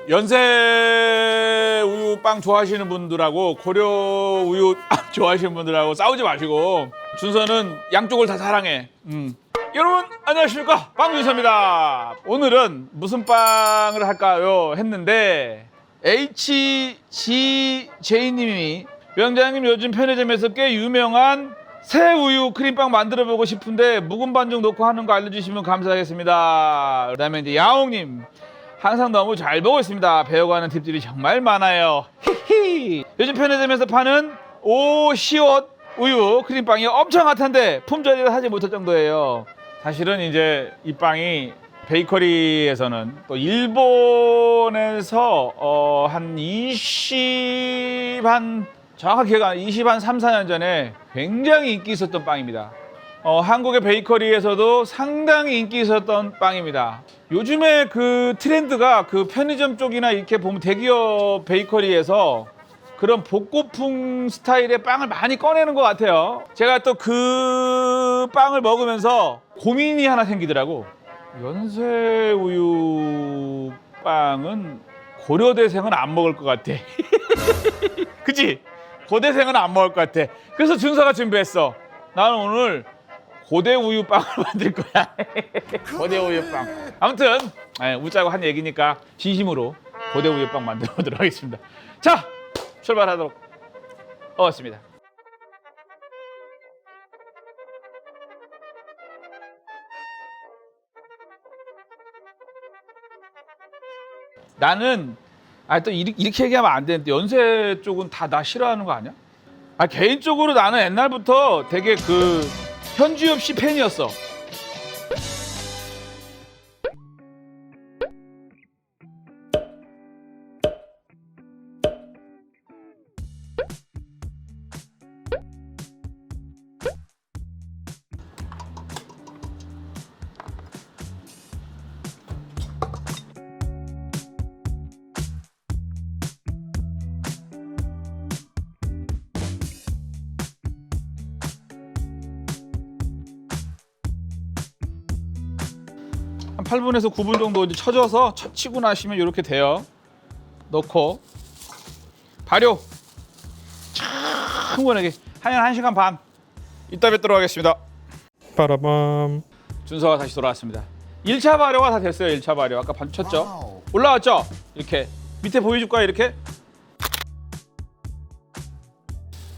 연세 우유 빵 좋아하시는 분들하고 고려 우유 빵 좋아하시는 분들하고 싸우지 마시고 준서는 양쪽을 다 사랑해. 여러분 안녕하십니까, 빵준서입니다. 오늘은 무슨 빵을 할까요 했는데 HGJ님이 위원장님 요즘 편의점에서 꽤 유명한 새우유 크림빵 만들어보고 싶은데 묵은 반죽 넣고 하는 거 알려주시면 감사하겠습니다. 그다음에 이제 야옹님, 항상 너무 잘 보고 있습니다. 배워가는 팁들이 정말 많아요. 히히. 요즘 편의점에서 파는 오시옷 우유 크림빵이 엄청 핫한데 품절이라 사지 못할 정도예요. 사실은 이제 이 빵이 베이커리에서는 또 일본에서 한 정확하게 기억 안 나요. 3, 4년 전에 굉장히 인기 있었던 빵입니다. 한국의 베이커리에서도 상당히 인기 있었던 빵입니다. 요즘에 그 트렌드가 그 편의점 쪽이나 이렇게 보면 대기업 베이커리에서 그런 복고풍 스타일의 빵을 많이 꺼내는 것 같아요. 제가 또 그 빵을 먹으면서 고민이 하나 생기더라고. 연세우유 빵은 고려대생은 안 먹을 것 같아. 그치? 고대생은 안 먹을 것 같아. 그래서 준서가 준비했어. 나는 오늘 고대 우유빵을 만들 거야. 고대 우유빵. 아무튼 웃자고 한 얘기니까 진심으로 고대 우유빵 만들어 보도록 하겠습니다. 자, 출발하도록 하겠습니다. 나는 또 이렇게 얘기하면 안 되는데 연세 쪽은 다 나 싫어하는 거 아니야? 개인적으로 나는 옛날부터 되게 그 현주엽 씨 팬이었어. 한 8분에서 9분 정도 이제 쳐져서 쳐치고 나시면 이렇게 돼요. 넣고 발효 충분하게 한 1시간 반 이따 뵙도록 하겠습니다. 빠라밤. 준서가 다시 돌아왔습니다. 1차 발효가 다 됐어요. 1차 발효 아까 반 쳤죠? 올라왔죠? 이렇게 밑에 보여줄까요? 이렇게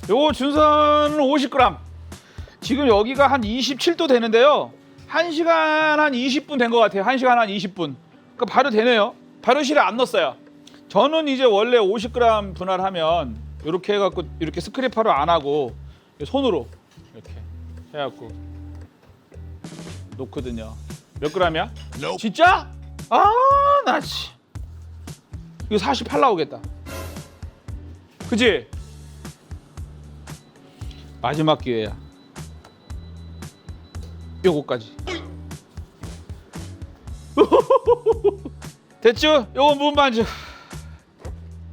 요거 준서는 50g. 지금 여기가 한 27도 되는데요. 1시간 한 20분 된 것 같아요. 1시간 한 20분. 그러니까 바로 되네요. 발효실에 안 넣었어요. 저는 이제 원래 50g 분할하면 이렇게 해갖고 이렇게 스크래퍼로 안 하고 손으로 이렇게 해갖고 놓거든요. 몇 g이야? 진짜? 나 씨. 이거 48 나오겠다. 그치? 마지막 기회야. 요거까지. 됐죠? 요거 문 반죽.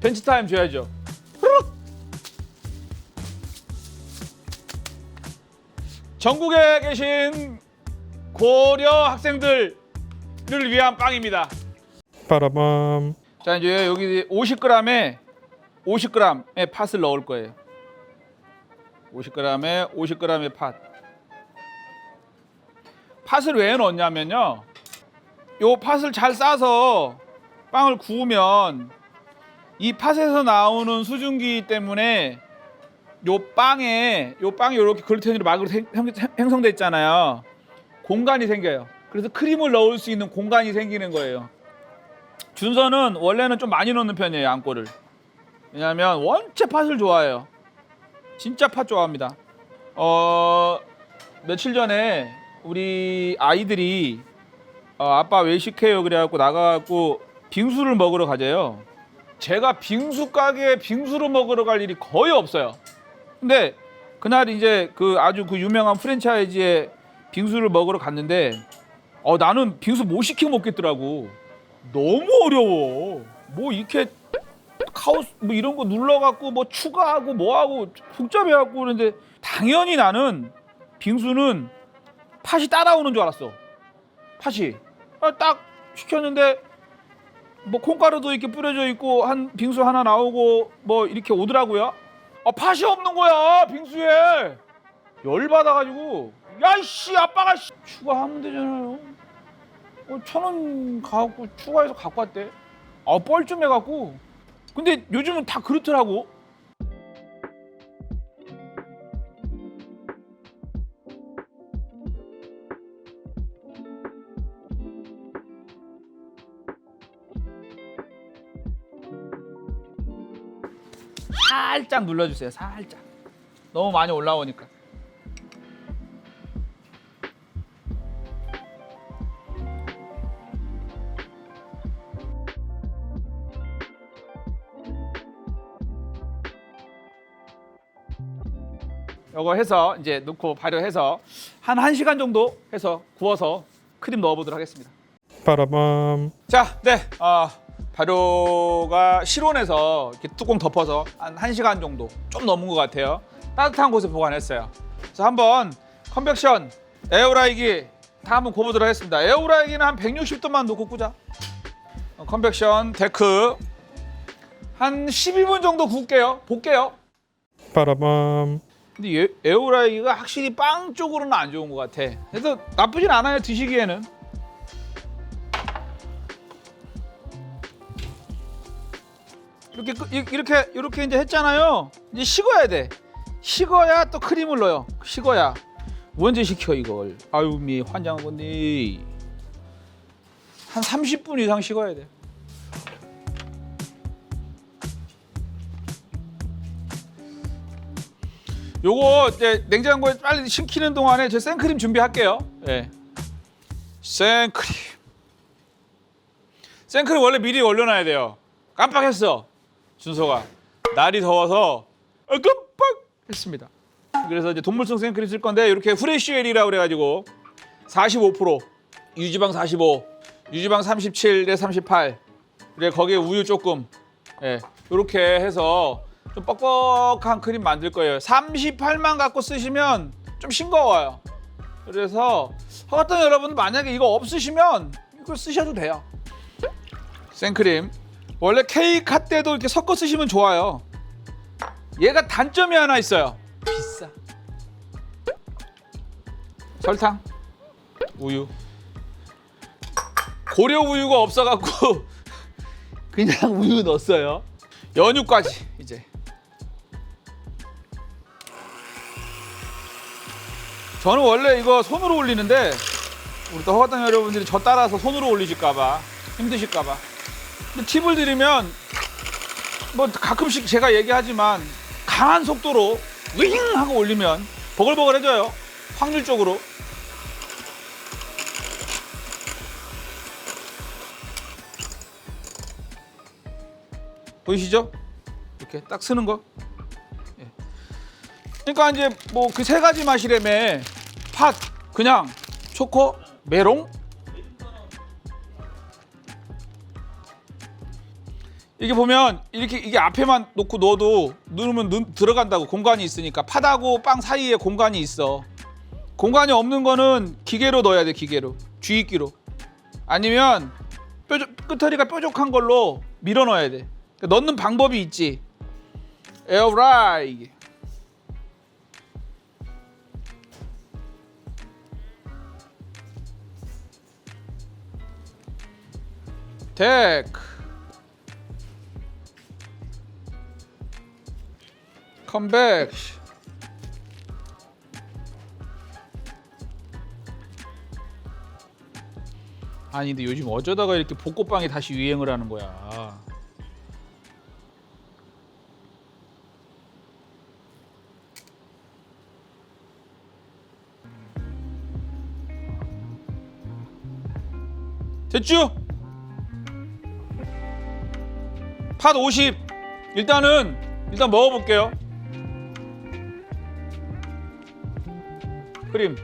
벤치 타임 줘야죠. 전국에 계신 고려 학생들을 위한 빵입니다. 빠라밤. 자, 이제 여기 50g의 팥을 넣을 거예요. 50g의 팥. 팥을 왜 넣냐면요, 요 팥을 잘 싸서 빵을 구우면 이 팥에서 나오는 수증기 때문에 요 빵이 이렇게 글루텐으로 막으로 형성돼 있잖아요. 공간이 생겨요. 그래서 크림을 넣을 수 있는 공간이 생기는 거예요. 준서는 원래는 좀 많이 넣는 편이에요, 양꼬를. 왜냐하면 원체 팥을 좋아해요. 진짜 팥 좋아합니다. 며칠 전에 우리 아이들이 아빠 외식해요 그래갖고 나가갖고 빙수를 먹으러 가재요. 제가 빙수 가게에 빙수를 먹으러 갈 일이 거의 없어요. 근데 그날 이제 그 아주 그 유명한 프랜차이즈에 빙수를 먹으러 갔는데 나는 빙수 못 시켜 먹겠더라고. 너무 어려워. 뭐 이렇게 카우스 뭐 이런 거 눌러갖고 뭐 추가하고 뭐하고 복잡해갖고 그러는데 당연히 나는 빙수는 팥이 따라오는 줄 알았어. 팥이 딱 시켰는데 뭐 콩가루도 이렇게 뿌려져 있고 한 빙수 하나 나오고 뭐 이렇게 오더라고요. 팥이 없는 거야 빙수에. 열 받아가지고 야이씨 아빠가 추가하면 되잖아요. 1,000원 가갖고 추가해서 갖고 왔대. 뻘쭘해갖고. 근데 요즘은 다 그렇더라고. 살짝 눌러주세요. 살짝. 너무 많이 올라오니까. 이거 해서 이제 넣고 발효해서 한 1시간 정도 해서 구워서 크림 넣어보도록 하겠습니다. 빠라밤. 자, 네, 발효가 실온에서 이렇게 뚜껑 덮어서 한 1시간 정도 좀 넘은 것 같아요. 따뜻한 곳에 보관했어요. 그래서 한번 컨벡션 에어라이기 다 한번 구워보도록 하겠습니다. 에어라이기는 한 160도만 놓고 끄자. 컨벡션 데크 한 12분 정도 구울게요. 볼게요. 빠라밤. 근데 에어라이기가 확실히 빵 쪽으로는 안 좋은 것 같아. 그래서 나쁘진 않아요, 드시기에는. 이렇게 이제 했잖아요. 이제 식어야 돼. 식어야 또 크림을 넣어요. 식어야. 언제 식혀 이걸? 아유 미 환장하겠니. 한 30분 이상 식어야 돼. 요거 이제 냉장고에 빨리 식히는 동안에 제 생크림 준비할게요. 예. 생크림 원래 미리 얼려놔야 돼요. 깜빡했어. 준서가 날이 더워서 깜빡 했습니다. 그래서 이제 동물성 생크림 쓸 건데 이렇게 후레쉬웰이라고 그래가지고 45% 유지방 45, 유지방 37에 38. 그래 거기에 우유 조금. 예, 이렇게 해서 좀 뻑뻑한 크림 만들 거예요. 38만 갖고 쓰시면 좀 싱거워요. 그래서 허가떤 여러분 만약에 이거 없으시면 이거 쓰셔도 돼요. 생크림 원래 케이크 할 때도 이렇게 섞어 쓰시면 좋아요. 얘가 단점이 하나 있어요. 비싸. 설탕, 우유. 고려 우유가 없어갖고 그냥 우유 넣었어요. 연유까지 이제. 저는 원래 이거 손으로 올리는데 우리 또 허가당 여러분들이 저 따라서 손으로 올리실까봐 힘드실까봐. 근데 팁을 드리면 뭐 가끔씩 제가 얘기하지만 강한 속도로 윙 하고 올리면 버글버글해져요. 확률적으로. 보이시죠? 이렇게 딱 쓰는 거. 예. 그러니까 이제 뭐 그 세 가지 맛이라며. 팥, 그냥 초코, 메롱. 이게 보면 이렇게 이게 앞에만 놓고 넣어도 누르면 들어간다고. 공간이 있으니까. 팥하고 빵 사이에 공간이 있어. 공간이 없는 거는 기계로 넣어야 돼. 기계로. 쥐입기로. 아니면 끄트리가 뾰족한 걸로 밀어 넣어야 돼. 그러니까 넣는 방법이 있지. 에어라이기. 데크. 컴백. 아니 근데 요즘 어쩌다가 이렇게 볶음빵이 다시 유행을 하는 거야. 됐죠? 팥 50. 일단 먹어볼게요. 크림.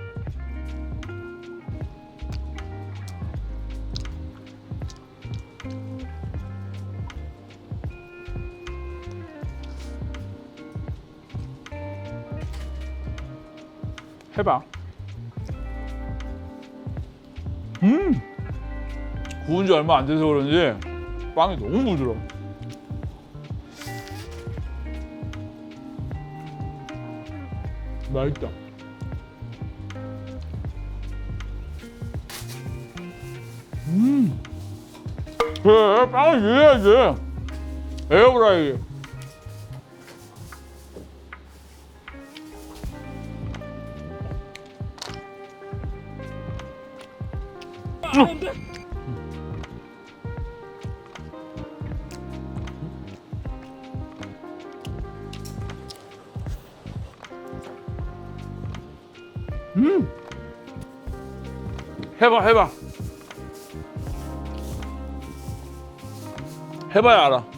해봐. 구운 지 얼마 안 돼서 그런지 빵이 너무 부드러워. 맛있다. 그래, 빵을 이래야지. 에어프라이기. 해봐. 해봐야 알아.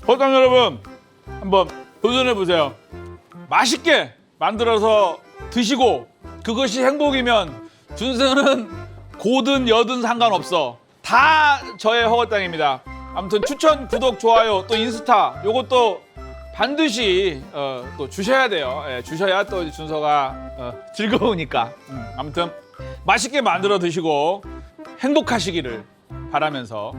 허당 여러분, 한번 도전해 보세요. 맛있게 만들어서 드시고 그것이 행복이면 준서는 고든 여든 상관없어. 다 저의 허거땅입니다. 아무튼 추천, 구독, 좋아요, 또 인스타 요것도 반드시 또 주셔야 돼요. 예, 주셔야 또 준서가 즐거우니까. 아무튼 맛있게 만들어 드시고 행복하시기를 바라면서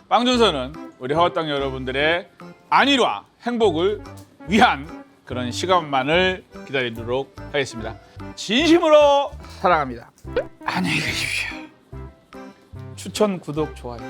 빵준서는 우리 허거땅 여러분들의 안일화, 행복을 위한 그런 시간만을 기다리도록 하겠습니다. 진심으로 사랑합니다. 안녕히 계십시오. 추천, 구독, 좋아요.